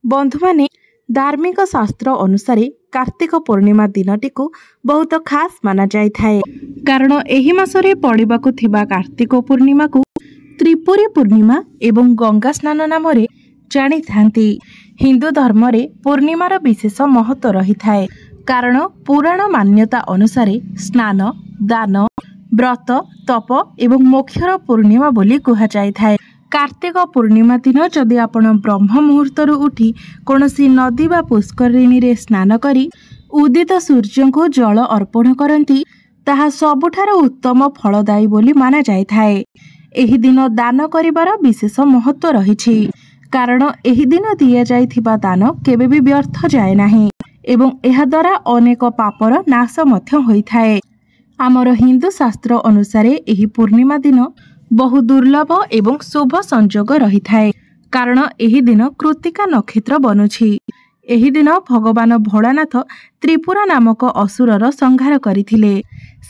बंधु माने धार्मिक शास्त्र अनुसार कार्तिक पूर्णिमा दिनटी को बहुत खास माना जाय थाए। कारण एही मासरे पड़िबाकु थिबा कार्तिक पूर्णिमा को त्रिपुरी पूर्णिमा एवं गंगा स्नान नाम जानी थांती। हिंदू धर्म रे पूर्णिमार विशेष महत्व रही थाए। कारण पुराण मान्यता अनुसार स्नान दान व्रत तप एवं मोक्षर पूर्णिमा बोली कहा जाय थाए। कार्तिक पूर्णिमा दिन जदि आपण ब्रह्म मुहूर्तर उठी कौनसी नदी बा पुष्करिणी रे स्नान करी उदित सूर्य को जल अर्पण करती ताहा सबुठार उत्तम फलदायी बोली माना जाय थाए। एही दिन दान करिबार विशेष महत्व रहिछि। कारण एही दिन दिया जाइथिबा दान केबे भी व्यर्थ जाए नाही एवं एहा द्वारा अनेक पापर नाश मध्य होइथाए। आमर हिंदू शास्त्र अनुसार एही पूर्णिमा दिन बहु दुर्लभ एवं शुभ संयोग रही थाए। कारण एही दिन कृतिका नक्षत्र बनुछि। एही दिन भगवान भोलानाथ त्रिपुरा नामक असुरर संहार करथिले।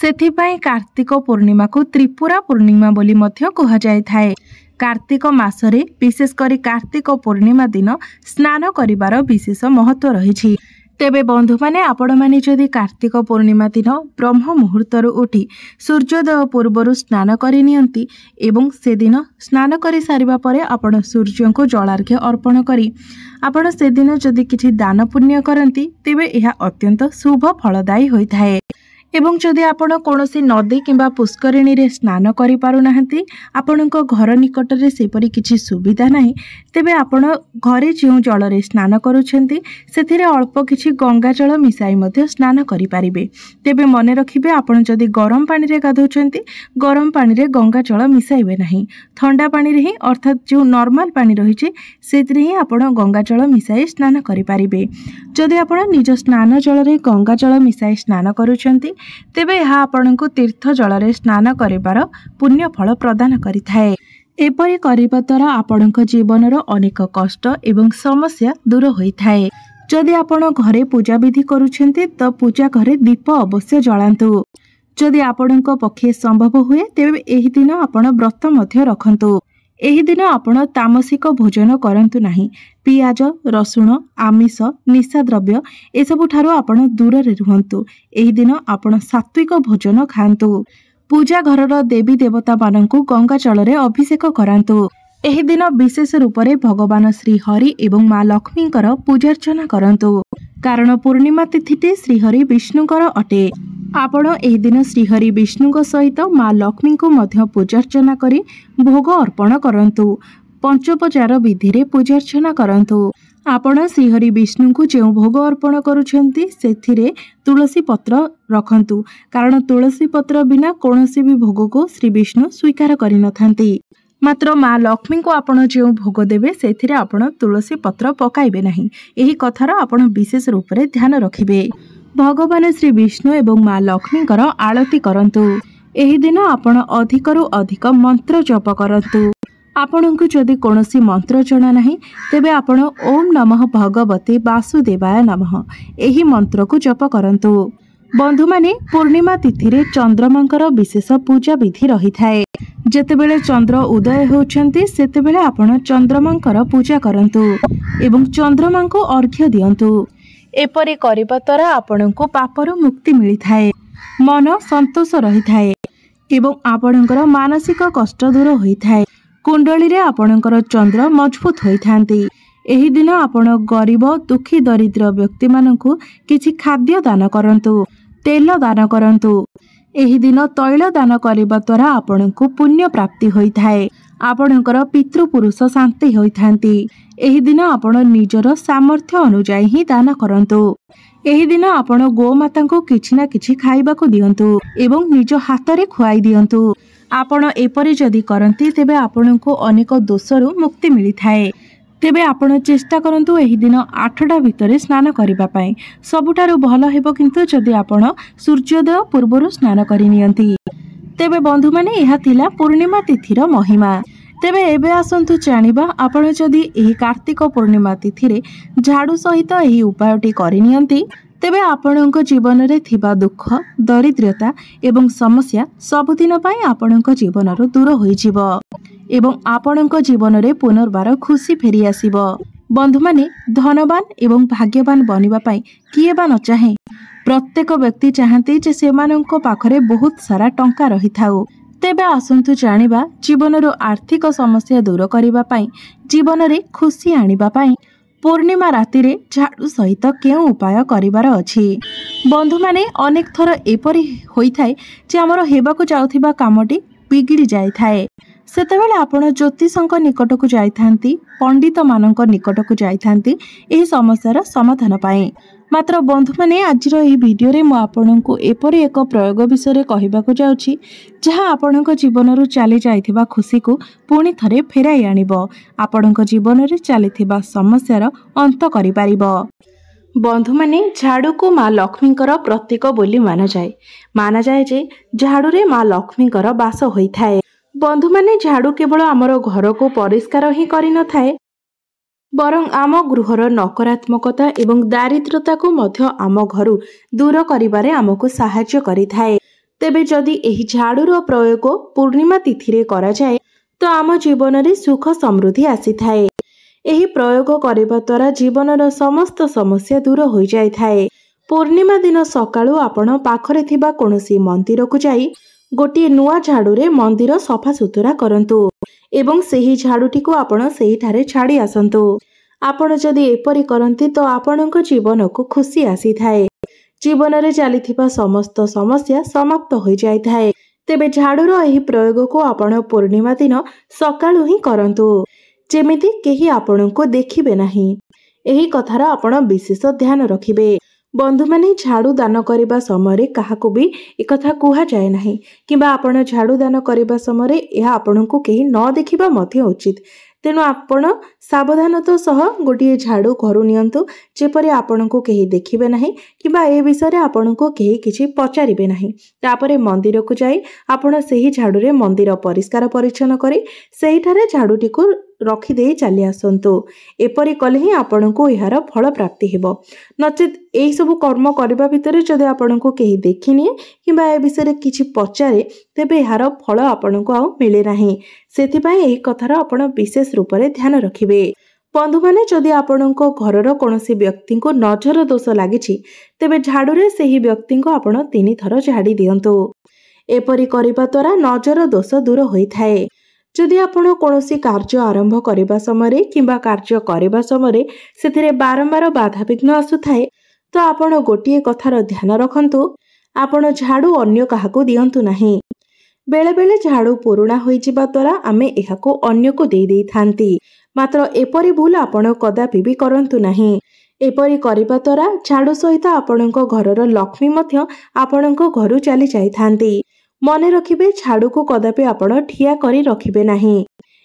सेथिपाई कार्तिक पूर्णिमा को त्रिपुरा पूर्णिमा बोली मध्य कहा जाय थाए। कार्तिक मासरे विशेष करी कार्तिक पूर्णिमा दिन स्नान करिबार विशेष महत्व रहिछि। तेबे बंधु माने आपण माने जदि कार्तिक पूर्णिमा दिन ब्रह्म मुहूर्तर उठी सूर्योदय पूर्वर स्नान करि नियंती एवं से दिन स्नान करि सारिबा परे आपण सूर्य को जलार्घ्य अर्पण करी आपण से दिन जदि किछि दान पुण्य करंती तेबे एहा अत्यंत शुभ फलदायी होइथाए। एवं जदि आपण कौनसी नदी किंबा पुष्करिणी रे स्नान करि पारु नाहंती आपणको घर निकट रे सेपरि किछि सुविधा नाही तेबे आपण घरे जो जल रे स्नान करूछंती सेथिरे अल्प किछि गंगा जल मिसाई मध्ये स्नान करि पारिबे। तेबे मने रखिबे आपण जदि गरम पानी रे गाधौछंती गरम पानी रे गंगा जल मिसाइबे नाही। ठंडा पानी रे ही अर्थात जो नॉर्मल पानी रहिछि सेथिरे ही आपण गंगा जल मिसाई स्नान करि पारिबे। जदि आपण निज स्नान जल रे गंगा जल मिसाई स्नान करूछंती तेबे यह आपनको तीर्थ जल रे स्नान करिबार पुण्य फल प्रदान करिथाए। एपरि करिबा द्वारा आपणक जीवनर अनेक कष्ट एवं समस्या दूर होइथाए। जदि आपण घरे पूजा विधि करूछंती तो पूजा घरे दीप अवश्य जलांतु। जदि आपणक पक्षे संभव हुए तेबे एही दिन आपण व्रत मध्य रखंतु। एही दिन आपण तामसिक भोजन करंतु नाही। पियाज रसुण आमिष निशा द्रव्य एसबु ठारो आपण दूर रे रुहंतु। एही दिन आपण सात्विक भोजन खांतु। पूजा घरर देवी देवता माननकु गंगा जल रे अभिषेक करांतु। एही दिन विशेष रूप रे भगवान श्री हरि एवं मां लक्ष्मीकर पूजार्चना करंतु। कारण पूर्णिमा तिथिटी श्री हरि विष्णुकर अटे। आपण एही दिन श्रीहरि विष्णु सहित मां लक्ष्मी को मध्य पूजार्चना करी भोग अर्पण करंतु। पंचोपचार विधि रे पूजार्चना करंतु। आपण श्रीहरि विष्णु को जो भोग अर्पण करूछंती सेथिरे तुलसी पत्र रखंतु। कारण तुलसी पत्र बिना कोनोसी भी भोग को श्री विष्णु स्वीकार करिनथांती। मात्र मां लक्ष्मी को आपण जो भोग देबे सेथिरे आपण तुलसी पत्र पकाइबे नाही। एही कथार आपण विशेष रूप रे ध्यान रखिबे। भगवान श्री विष्णु एवं मां लक्ष्मीकर आरती करंतु। एही दिन आपण अधिकरु अधिक मंत्र जप करंतु। आपणकु जदि कोनोसी मंत्र जणा नाही तेबे आपण ओम नमः भगवते वासुदेवाय नमः एही मंत्र को जप करंतु। बंधु माने पूर्णिमा तिथि रे चंद्रमांकर विशेष पूजा विधि रही थाए। जेतेबेले चंद्र उदय होउछंती सेतेबेले आपण चंद्रमांकर पूजा करंतु एवं चंद्रमांको अर्घ्य दियंतु। एपरि करिबा द्वारा आपणको पापरु मुक्ति मिली थाए। मन संतोष रही थाए एवं आपणकर मानसिक कष्ट दूर होई थाए। कुंडली रे आपणकर चंद्र मजबूत होई थांती। एही दिन आपण गरीब दुखी दरिद्र व्यक्ति मानकु किछि खाद्य दान करंतु। तेल दान करंतु। एही दिन तैल दान करिबा द्वारा आपणको पुण्य प्राप्ति होई थाए। आपणकर पितृपुरुष शांति होई थांती। एही दिन आपण निजर सामर्थ्य अनुसार ही दान करंतु। एही दिन आपण गोमाता को किछि ना किछि खाइबाकू दियंतु एवं निज हाथ रे खुआई दियंतु। आपण एपरि जदि करंती तेबे आपणको अनेक दोषरु मुक्ति मिली थाए। तेबे आपण चेष्टा करंतु एही दिन 8टा भितरे स्नान करिबा पई। सबुठारु भलो हेबो किंतु जदि आपण सूर्योदय पूर्वरु स्नान करि नियंती। तेबे बंधु माने एहा थिला पूर्णिमा तिथिर महिमा। तेबे एबे आसंतु जानिबा आपण जदि एही कार्तिक पूर्णिमा तिथि रे झाड़ू सहित एही उपायटी करि नियंती तेबे आपणको जीवन रे थिबा दुख दरिद्रता एवं समस्या सबुदिन पई आपणको जीवनरु दूर होई जिवो एवं आपणको जीवन रे पुनर्बार खुशी फेरी आसीबो। बंधुमाने धनवान एवं भाग्यवान बनिबा पई किए बा न चाहे। प्रत्येक व्यक्ति चाहती जे सेमानंक पाखरे बहुत सारा टंका रही थाउ। तेबे आसंतु जानिबा जीवन रो आर्थिक समस्या दूर करिबा पई जीवन रे खुशी आनिबा पई पूर्णिमा राति रे झाड़ू सहित केउ उपाय करिबार अछि। बंधु माने अनेक थर एपरि होई थाए जे हमर हेबाकु जाउथिबा कामटी बिगिड़ी जाय थाए। सेतेबेले आपण ज्योतिषक निकट को जाइथांती, पंडित मानक निकट को जाइथांती एही समस्यार समाधान पाए। मात्र बंधु माने आजिर एही वीडियो रे मु आपनकु एपरि एक प्रयोग विषय कहिबाकु जाउछि जहा आपनक जीवन रु चली जाइथिबा खुशी को पुणी थरे फेराई आनिबो, आपनक जीवन रे चलीथिबा समस्यार अंत करि पारिबो। बंधु माने झाड़ू को माँ लक्ष्मीकर प्रतीक बोली माना जाए जे झाड़ू रे माँ लक्ष्मीकर बास होई थाए। बंधु माने झाड़ू केवल आमर घर को परिष्कार ही करि न थाए, बरं आम गृहर नकारात्मकता एवं दारिद्रता को मध्य आम घरु दूर करिबारे आमको सहाय्य करिथाए। तेबे जदि एही झाड़ूर प्रयोग पूर्णिमा तिथि रे करा जाए तो आम जीवन रे सुख समृद्धि आसीथाए। एही प्रयोग करिबा द्वारा जीवनर समस्त समस्या दूर हो जाय थाए। पूर्णिमा दिन सकाळु आपण पाखरे थिबा कोनोसी मंदिर को जाई गोटे नुआ झाड़ू रे मंदिर सफा सुतरा करंतु एवं सेही झाड़ूटी को आपण सेही ठारे छाड़ी आसंतु। आपण जदि एपरि करंती तो आपणक जीवन को खुशी आसी थाए। जीवन रे चलीथिबा समस्त समस्या समाप्त हो जाय थाए। तेबे झाड़ूर एही प्रयोग को आपण पूर्णिमा दिन सकाळु ही करंतु, जेमिति केही आपणको देखिबे नाही। एही कथार आपण विशेष ध्यान रखिबे। बंधु माने झाड़ू दान करिबा समय काहाको भी एकथा कुहा जाए नाही किबा आपण झाड़ू दान करिबा समय यह आपणको केही न देखिबा मध्य उचित। तेणु आपण सावधानता सह गोटे झाड़ू घरु नियंतु जेपरि आपणको केही देखिबे नाही किबा ए विषय रे आपणको केही किछि पचारिबे नाही। तापरे मंदिर को जाई आपण सेही झाड़ू रे मंदिर परिष्कार परिच्छन्न करी सेही ठारे झाड़ूटी को रखी दे चली आसंतु। एपरि कले ही आपणको एहार फल प्राप्ति हेबो। नचेत एही सब कर्म करबा भितरे जदि आपणको केही देखिनी किबा ए विषय रे किछि पचारे तेबे एहार फल आपणको आ मिले नाही। सेथिपाई एही कथार आपण विशेष रूप रे ध्यान रखिबे। बंधु माने जदि आपणको घरर कोनोसी व्यक्ति को नजर दोष लागिछि तेबे झाड़ू रे सेही व्यक्ति को आपण 3 थर झाड़ी दियंतु। एपरि करिबा द्वारा नजर दोष दूर होई थाए। जदि आपण कोनोसी कार्य आरंभ करिबा समय किंबा कार्य करिबा समय सेथिरे बारंबार बाधा विघ्न आसुथाए तो आपण गोटिए कथार ध्यान रखंतु, आपण झाड़ू अन्य काहाकू दियंतु नाही। बेले बेले झाड़ू पुराणा होई जिबा द्वारा आमे एहाको अन्य को देई थांती, मात्र एपरि भूल आपण कदापि भी करंतु नाही। एपरि करिबा द्वारा झाड़ू सहित आपणको घरर लक्ष्मी मध्य आपणको घरु चली जाई थांती। मने रखिबे झाड़ू को कदापि आपण ठिया करी रखिबे नाही।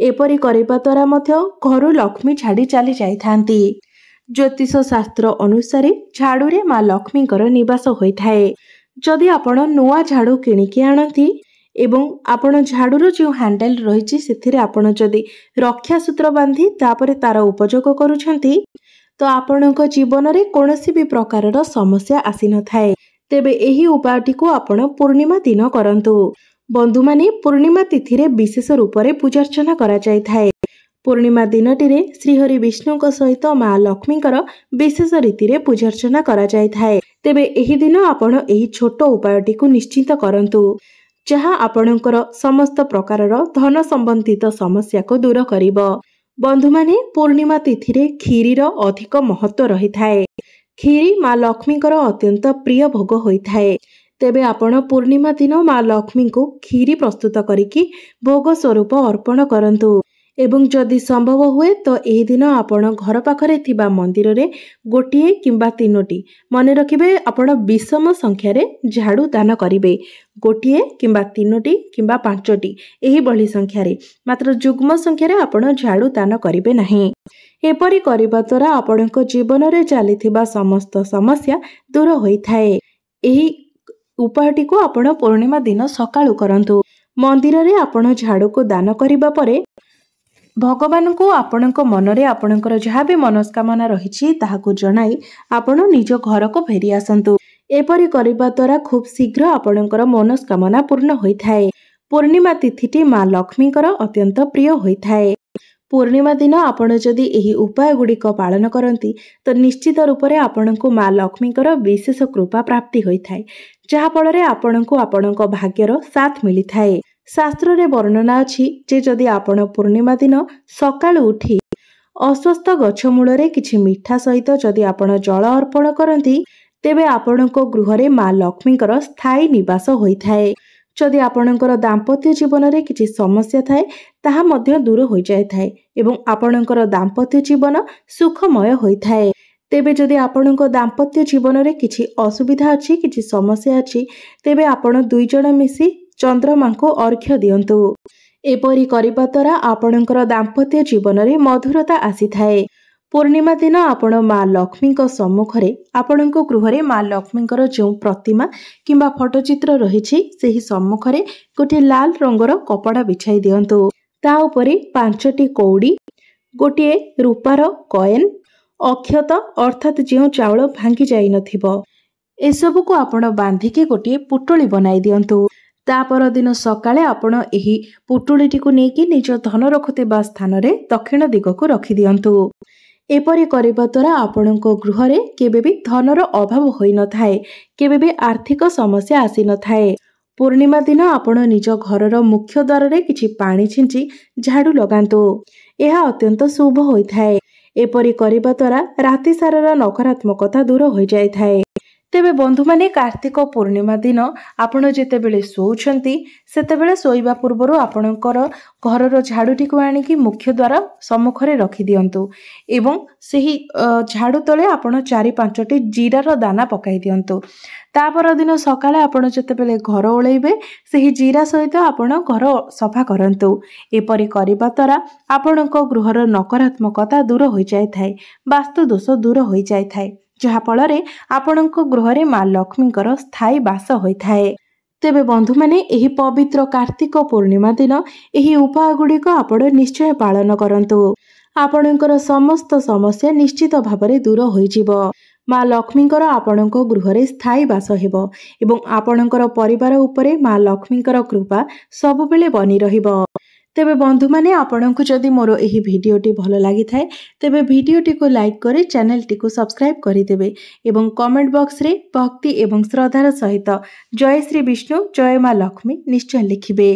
एपरि करिबा द्वारा मध्य घरु लक्ष्मी छाड़ी चली जाई थांती। ज्योतिष शास्त्र अनुसार झाड़ू रे माँ लक्ष्मीकर निवास होई थाए। जदि आपण नुआ झाड़ू किनिकी आनती एवं आपण झाड़ूर जो हैंडल रही सेथिरे आपण जदि रक्षा सूत्र बांधी तापरे तार उपयोग करूछंती तो आपणक जीवन रे कोनोसी भी प्रकारर समस्या आसी न थाए। तेबे एही उपायटी को आपण पूर्णिमा दिन करंतु। बंधु माने पूर्णिमा तिथि रे विशेष रूप रे पूजार्चना करा जाय थाए। पूर्णिमा दिनटी रे श्रीहरि विष्णुक सहित माँ लक्ष्मीकर विशेष रीति रे पूजार्चना करा जाय थाए। तेबे एही दिन आपण एही छोट उपायटी को निश्चित करंतु, जहाँ आपणकर समस्त प्रकारर धन संबंधित समस्या को दूर करिबो। बंधु माने पूर्णिमा तिथि रे खीरीर अधिक महत्व रही थाए। खीरी माँ लक्ष्मीकर अत्यंत प्रिय भोग होई थाए। तेबे आपण पूर्णिमा दिन माँ लक्ष्मी को खीरी प्रस्तुत करिकी भोग स्वरूप अर्पण करंतु एवं जदि संभव हुए तो एही दिन आपण घर पाखरे थिबा मंदिर रे गोटिए किंबा 3टी मने रखिबे आपण विषम संख्या रे झाड़ू दान करिबे। गोटिए किंबा 3टी किंबा 5टी एही बळी संख्या रे, मात्र जुग्म संख्या रे आपण झाड़ू दान करिबे नाही। एपरि करिबा द्वारा आपणक जीवन रे चलीथिबा समस्त समस्या दूर होई थाए। एही उपायटी को आपण पूर्णिमा दिन सकाळु करंतु। मंदिर रे आपण झाड़ू को दान करिबा परे भगवान को आपणक मनरे आपणकर जहाँ भी मनस्कामना रही ताहाको जनाई आपण निज घर को फेरी आसंतु। एपरि करिबा द्वारा खूब शीघ्र आपणकर मनस्कामना पूर्ण होई थाए। पूर्णिमा तिथिटी माँ लक्ष्मीकर अत्यंत प्रिय होई थाए। पूर्णिमा दिन आपण जदि एही उपाय गुड़िक पालन करती तो निश्चित रूप से आपणको माँ लक्ष्मीकर विशेष कृपा प्राप्ति होइथाय, जहा फल आपणको आपणको भाग्यर साथ मिली थाए। शास्त्र रे वर्णना अछि जे जदि आपण पूर्णिमा दिन सकाळु उठी अस्वस्थ गछ मूल किछि मिठा सहित जदि आपण जल अर्पण करती तेबे आपणको गृहरे माँ लक्ष्मीकर स्थायी निवास होइथाय। जदि आपणकर दाम्पत्य जीवन में किछि समस्या थाए ताहा मध्य दूर हो जाए एवं आपणकर दाम्पत्य जीवन सुखमय होइथाए। तेबे जदि आपणको दाम्पत्य जीवन में किछि असुविधा अछि, किछि समस्या अछि, तेबे आपण दुई जण मिसी चंद्रमा को अर्घ्य दियंतु। एपरि करिबा द्वारा आपणकर दाम्पत्य जीवन में मधुरता आसीथाए। पूर्णिमा दिन आपण माँ लक्ष्मी सम्मुखरे आपणको गृहरे माँ लक्ष्मीकर जो प्रतिमा किंबा फोटोचित्र रही सेही सम्मुखरे गोटे लाल रंगर कपड़ा बिछाई दियंतु। ता उपरे 5टी कौड़ी, गोटे रूपार कॉइन, अक्षत अर्थात जो चाउल भांगी जाई नथिबो एसबु को आपण बांधिके गोटे पुटुली बनाई दियंतु। ता पर दिन सकाळे आपण एही पुटुलीटी को नेकी निज धन रखुतिबा स्थान रे दक्षिण दिग को रखि दियंतु। एपरि करिबा द्वारा आपणको गृहरे केबेबी धनर अभाव होई नथाए, केबेबी आर्थिक समस्या आसी नथाए। पूर्णिमा दिन आपण निज घरर मुख्य द्वार रे किछि पानी छिंची झाड़ू लगांतु, यह अत्यंत शुभ होइथाए। एपरि करिबा द्वारा राति सारार नकारात्मकता दूर हो जाइथाए। तेबे बंधु माने कार्तिक पूर्णिमा दिन आपण जेतेबेले सोउछंती सेतेबेले सोइबा पूर्वरु आपणकर घरर झाड़ूटी को आनिकी मुख्य द्वार सम्मुखरे रखि दियंतु एवं सेही झाड़ू तले आपण 4-5टी जीरार दाना पकाई दियंतु। तापर दिन सकाळे आपण जेतेबेले घर ओळैबे सेही जीरा सहित आपण घर सफा करंतु। एपरि करिबा द्वारा आपणक गृहर नकारात्मकता दूर हो जाइथाय, वास्तु दोष दूर हो जाइथाय, जहा फल आपणक गृहरे माँ लक्ष्मीकर स्थायी वास होइथाए। तेबे बंधु माने एही पवित्र कार्तिक पूर्णिमा दिन एही उपाय गुड़िक आपण निश्चय पालन करंतु। आपणकर समस्त समस्या निश्चित भावरे दूर होइजिबो। माँ लक्ष्मीकर आपणक गृहरे स्थायी वास हेबो एवं आपणकर परिवार उपरे माँ लक्ष्मीकर कृपा सबुबेले बनी रहिबो। तेबे बंधु माने आपणको जदि मोर एही भिडियोटी भल लागि थाए तेबे भिडियोटी को लाइक करे चैनलटी को सब्सक्राइब करिदेबे एवं कमेंट बॉक्स रे भक्ति एवं श्रद्धार सहित जय श्री विष्णु जय माँ लक्ष्मी निश्चय लिखिबे।